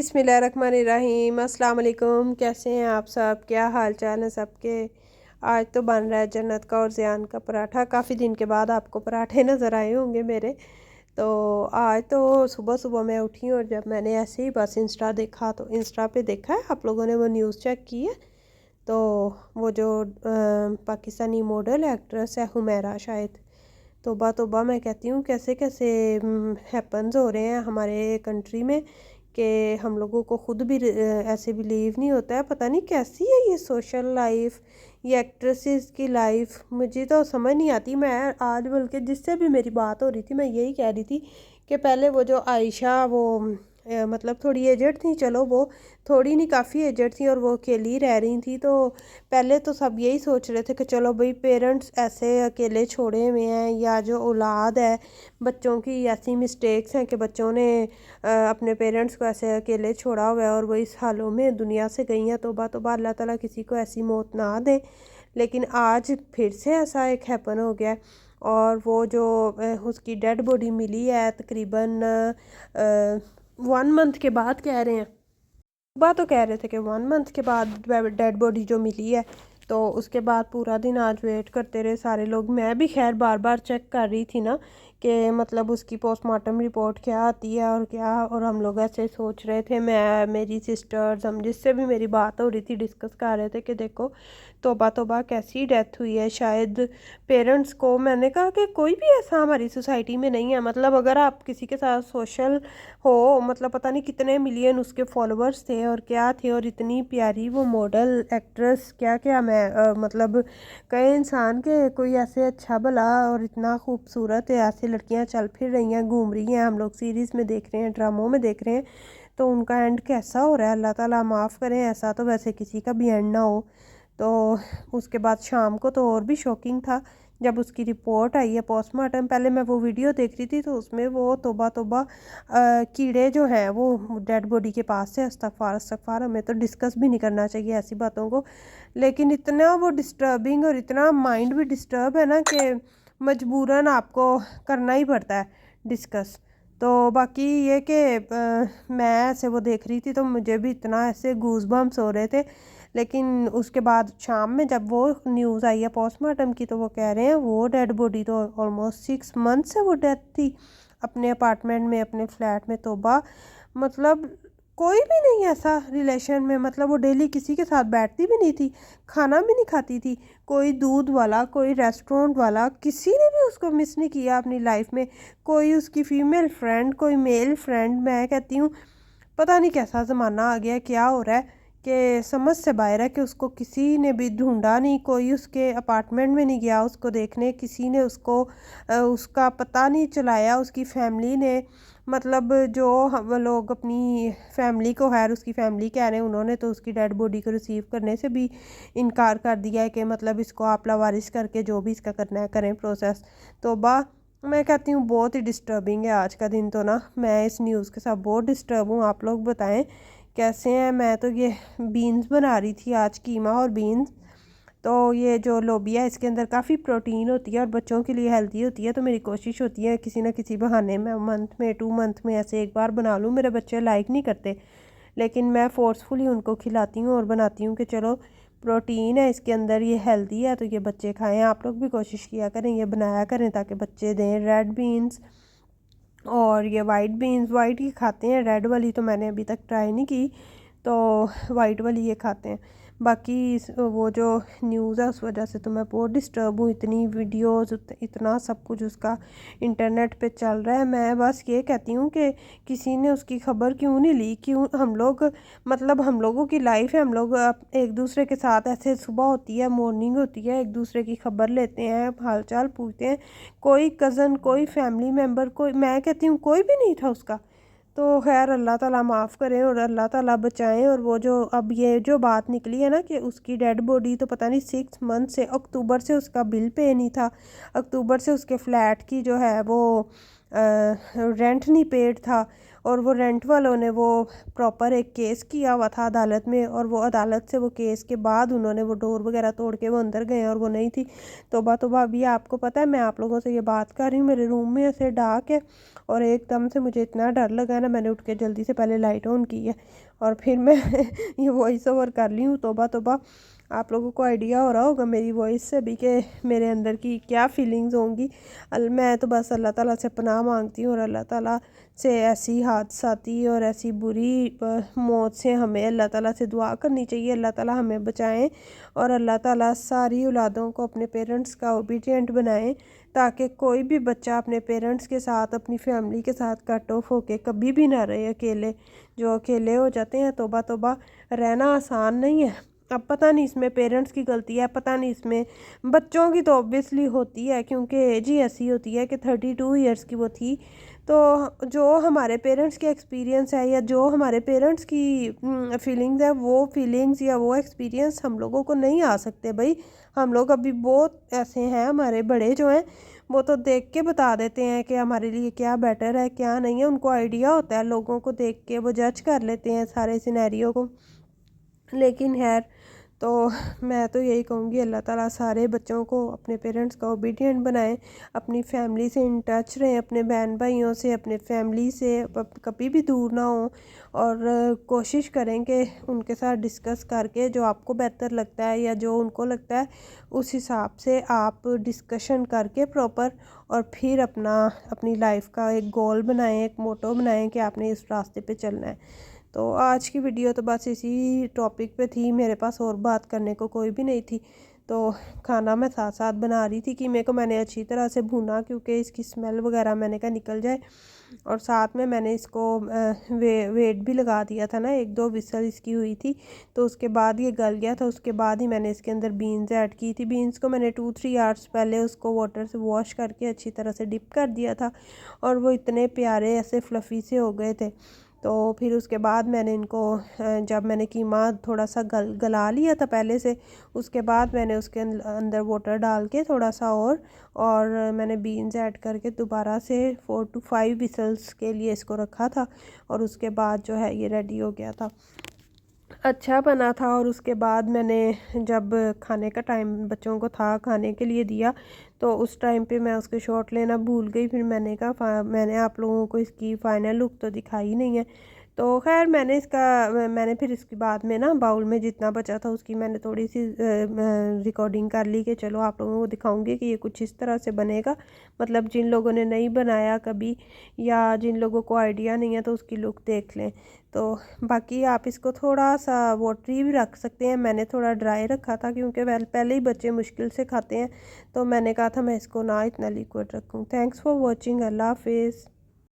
बिस्मिल्लाहिर्रहमानिर्रहीम। अस्सलाम वालेकुम। कैसे हैं आप सब? क्या हाल चाल है सबके? आज तो बन रहा है जन्नत का और ज़ियान का पराठा। काफ़ी दिन के बाद आपको पराठे नज़र आए होंगे मेरे। तो आज तो सुबह सुबह मैं उठी और जब मैंने ऐसे ही बस इंस्टा देखा तो इंस्टा पे देखा है आप लोगों ने वो न्यूज़ चेक की है। तो वो जो पाकिस्तानी मॉडल एक्ट्रेस है हुमैरा शायद, तौबा तौबा मैं कहती हूँ कैसे कैसे हैपन्स हो रहे हैं हमारे कंट्री में कि हम लोगों को खुद भी ऐसे बिलीव नहीं होता है। पता नहीं कैसी है ये सोशल लाइफ, ये एक्ट्रेसेस की लाइफ मुझे तो समझ नहीं आती। मैं आज बल्कि जिससे भी मेरी बात हो रही थी मैं यही कह रही थी कि पहले वो जो आयशा वो मतलब थोड़ी एजड थी, चलो वो थोड़ी नहीं काफ़ी एजड थी और वो अकेली रह रही थी। तो पहले तो सब यही सोच रहे थे कि चलो भाई पेरेंट्स ऐसे अकेले छोड़े हुए हैं या जो औलाद है बच्चों की ऐसी मिस्टेक्स हैं कि बच्चों ने अपने पेरेंट्स को ऐसे अकेले छोड़ा हुआ है और वो इस हालों में दुनिया से गई हैं। तौबा तौबा, अल्लाह ताला किसी को ऐसी मौत ना दे। लेकिन आज फिर से ऐसा एक हैपन हो गया और वो जो उसकी डेड बॉडी मिली है तकरीबन 1 मंथ के बाद कह रहे हैं। सुबह तो कह रहे थे कि 1 मंथ के बाद डेड बॉडी जो मिली है। तो उसके बाद पूरा दिन आज वेट करते रहे सारे लोग। मैं भी खैर बार बार चेक कर रही थी ना कि मतलब उसकी पोस्टमार्टम रिपोर्ट क्या आती है और क्या, और हम लोग ऐसे सोच रहे थे, मैं मेरी सिस्टर्स हम जिससे भी मेरी बात हो रही थी डिस्कस कर रहे थे कि देखो तौबा तौबा कैसी डेथ हुई है। शायद पेरेंट्स को, मैंने कहा कि कोई भी ऐसा हमारी सोसाइटी में नहीं है, मतलब अगर आप किसी के साथ सोशल हो, मतलब पता नहीं कितने मिलियन उसके फॉलोअर्स थे और क्या थे, और इतनी प्यारी वो मॉडल एक्ट्रेस, क्या क्या मैं मतलब कई इंसान के कोई ऐसे अच्छा भला और इतना खूबसूरत है, ऐसी लड़कियां चल फिर रही हैं घूम रही हैं, हम लोग सीरीज़ में देख रहे हैं, ड्रामों में देख रहे हैं। तो उनका एंड कैसा हो रहा है, अल्लाह ताला माफ़ करें, ऐसा तो वैसे किसी का भी एंड ना हो। तो उसके बाद शाम को तो और भी शॉकिंग था जब उसकी रिपोर्ट आई है पोस्टमार्टम। पहले मैं वो वीडियो देख रही थी तो उसमें वो तौबा तौबा कीड़े जो हैं वो डेड बॉडी के पास से, अस्तगफार अस्तगफार, हमें तो डिस्कस भी नहीं करना चाहिए ऐसी बातों को। लेकिन इतना वो डिस्टर्बिंग और इतना माइंड भी डिस्टर्ब है ना कि मजबूरन आपको करना ही पड़ता है डिस्कस। तो बाकी ये कि मैं ऐसे वो देख रही थी तो मुझे भी इतना ऐसे गूज बम्स हो रहे थे। लेकिन उसके बाद शाम में जब वो न्यूज़ आई है पोस्टमार्टम की तो वो कह रहे हैं वो डेड बॉडी तो ऑलमोस्ट 6 मंथ से वो डेथ थी अपने अपार्टमेंट में, अपने फ्लैट में। तौबा, मतलब कोई भी नहीं ऐसा रिलेशन में, मतलब वो डेली किसी के साथ बैठती भी नहीं थी, खाना भी नहीं खाती थी। कोई दूध वाला, कोई रेस्टोरेंट वाला, किसी ने भी उसको मिस नहीं किया अपनी लाइफ में। कोई उसकी फीमेल फ्रेंड, कोई मेल फ्रेंड। मैं कहती हूँ पता नहीं कैसा ज़माना आ गया, क्या हो रहा है कि समझ से बाहर है कि उसको किसी ने भी ढूंढा नहीं, कोई उसके अपार्टमेंट में नहीं गया उसको देखने, किसी ने उसको उसका पता नहीं चलाया, उसकी फैमिली ने, मतलब जो हम लोग अपनी फैमिली को, खैर उसकी फैमिली कह रहे हैं, उन्होंने तो उसकी डेड बॉडी को रिसीव करने से भी इनकार कर दिया है कि मतलब इसको आप लावारिस करके जो भी इसका करना है करें प्रोसेस। तो मैं कहती हूँ बहुत ही डिस्टर्बिंग है आज का दिन। तो ना मैं इस न्यूज़ के साथ बहुत डिस्टर्ब हूँ। आप लोग बताएं कैसे हैं? मैं तो ये बीन्स बना रही थी आज, कीमा और बीन्स। तो ये जो लोबिया है इसके अंदर काफ़ी प्रोटीन होती है और बच्चों के लिए हेल्दी होती है। तो मेरी कोशिश होती है किसी ना किसी बहाने में मंथ में 2 मंथ में ऐसे एक बार बना लूँ। मेरे बच्चे लाइक नहीं करते लेकिन मैं फ़ोर्सफुली उनको खिलाती हूँ और बनाती हूँ कि चलो प्रोटीन है इसके अंदर, ये हेल्दी है तो ये बच्चे खाएं। आप लोग भी कोशिश किया करें, ये बनाया करें ताकि बच्चे दें। रेड बीन्स और ये वाइट बीन्स, वाइट ही खाते हैं, रेड वाली तो मैंने अभी तक ट्राई नहीं की, तो वाइट वाली ये खाते हैं। बाकी वो जो न्यूज़ है उस वजह से तो मैं बहुत डिस्टर्ब हूँ, इतनी वीडियोस इतना सब कुछ उसका इंटरनेट पे चल रहा है। मैं बस ये कहती हूँ कि किसी ने उसकी खबर क्यों नहीं ली, क्यों हम लोग, मतलब हम लोगों की लाइफ है, हम लोग एक दूसरे के साथ ऐसे, सुबह होती है मॉर्निंग होती है, एक दूसरे की खबर लेते हैं, हाल चाल पूछते हैं। कोई कज़न, कोई फैमिली मेम्बर, कोई, मैं कहती हूँ कोई भी नहीं था उसका। तो खैर अल्लाह ताला माफ़ करें और अल्लाह ताला बचाएं। और वो जो अब ये जो बात निकली है ना कि उसकी डेड बॉडी तो पता नहीं 6 मंथ से, अक्टूबर से उसका बिल पे नहीं था, अक्टूबर से उसके फ्लैट की जो है वो रेंट नहीं पेड था, और वो रेंट वालों ने वो प्रॉपर एक केस किया हुआ था अदालत में, और वो अदालत से वो केस के बाद उन्होंने वो डोर वगैरह तोड़ के वो अंदर गए और वो नहीं थी। तौबा तौबा। अभी आपको पता है मैं आप लोगों से ये बात कर रही हूँ, मेरे रूम में ऐसे डार्क है और एकदम से मुझे इतना डर लगा ना, मैंने उठ के जल्दी से पहले लाइट ऑन की है और फिर मैं ये वॉइस ओवर कर ली हूँ। तौबा तौबा। आप लोगों को आइडिया हो रहा होगा मेरी वॉइस से भी कि मेरे अंदर की क्या फीलिंग्स होंगी। मैं तो बस अल्लाह ताला से पनाह मांगती हूँ और अल्लाह ताला से ऐसी हादसाती और ऐसी बुरी मौत से हमें अल्लाह ताला से दुआ करनी चाहिए, अल्लाह ताला हमें बचाएं और अल्लाह ताला सारी औलादों को अपने पेरेंट्स का ओबीडिएंट बनाएं, ताकि कोई भी बच्चा अपने पेरेंट्स के साथ अपनी फैमिली के साथ कट ऑफ होके कभी भी ना रहे अकेले। जो अकेले हो जाते हैं, तौबा तौबा, रहना आसान नहीं है। अब पता नहीं इसमें पेरेंट्स की गलती है, पता नहीं इसमें बच्चों की तो ऑब्वियसली होती है, क्योंकि एज ही ऐसी होती है कि 32 ईयर्स की वो थी। तो जो हमारे पेरेंट्स के एक्सपीरियंस है या जो हमारे पेरेंट्स की फीलिंग्स है, वो फीलिंग्स या वो एक्सपीरियंस हम लोगों को नहीं आ सकते भाई। हम लोग अभी बहुत ऐसे हैं, हमारे बड़े जो हैं वो तो देख के बता देते हैं कि हमारे लिए क्या बेटर है क्या नहीं है। उनको आइडिया होता है, लोगों को देख के वो जज कर लेते हैं सारे सिनेरियो को। लेकिन खैर, तो मैं तो यही कहूँगी अल्लाह ताला सारे बच्चों को अपने पेरेंट्स का ओबीडिएंट बनाए, अपनी फैमिली से इन टच रहें, अपने बहन भाइयों से, अपने फैमिली से कभी भी दूर ना हो, और कोशिश करें कि उनके साथ डिस्कस करके जो आपको बेहतर लगता है या जो उनको लगता है उस हिसाब से आप डिस्कशन करके प्रॉपर, और फिर अपनी लाइफ का एक गोल बनाएं, एक मोटो बनाएं कि आपने इस रास्ते पे चलना है। तो आज की वीडियो तो बस इसी टॉपिक पे थी, मेरे पास और बात करने को कोई भी नहीं थी। तो खाना मैं साथ साथ बना रही थी कि मेरे को मैंने अच्छी तरह से भुना, क्योंकि इसकी स्मेल वगैरह मैंने कहा निकल जाए, और साथ में मैंने इसको वेट भी लगा दिया था ना, 1-2 विसल इसकी हुई थी, तो उसके बाद ये गल गया था। उसके बाद ही मैंने इसके अंदर बीन्स ऐड की थी। बीन्स को मैंने 2-3 आवर्स पहले उसको वाटर से वॉश करके अच्छी तरह से डिप कर दिया था, और वो इतने प्यारे ऐसे फ्लफ़ी से हो गए थे। तो फिर उसके बाद मैंने इनको जब मैंने कीमा थोड़ा सा गला लिया था पहले से, उसके बाद मैंने उसके अंदर वाटर डाल के थोड़ा सा और मैंने बीन्स ऐड करके दोबारा से 4 to 5 विसल्स के लिए इसको रखा था, और उसके बाद जो है ये रेडी हो गया था, अच्छा बना था। और उसके बाद मैंने जब खाने का टाइम बच्चों को था खाने के लिए दिया, तो उस टाइम पे मैं उसके शॉट लेना भूल गई। फिर मैंने कहा मैंने आप लोगों को इसकी फ़ाइनल लुक तो दिखाई नहीं है। तो खैर मैंने फिर इसके बाद में ना बाउल में जितना बचा था उसकी मैंने थोड़ी सी रिकॉर्डिंग कर ली कि चलो आप लोगों को दिखाऊंगी कि ये कुछ इस तरह से बनेगा। मतलब जिन लोगों ने नहीं बनाया कभी या जिन लोगों को आइडिया नहीं है तो उसकी लुक देख लें। तो बाकी आप इसको थोड़ा सा वाटरी भी रख सकते हैं, मैंने थोड़ा ड्राई रखा था क्योंकि पहले ही बच्चे मुश्किल से खाते हैं, तो मैंने कहा था मैं इसको ना इतना लिक्विड रखूँ। Thanks for watching. अल्लाह हाफिज़।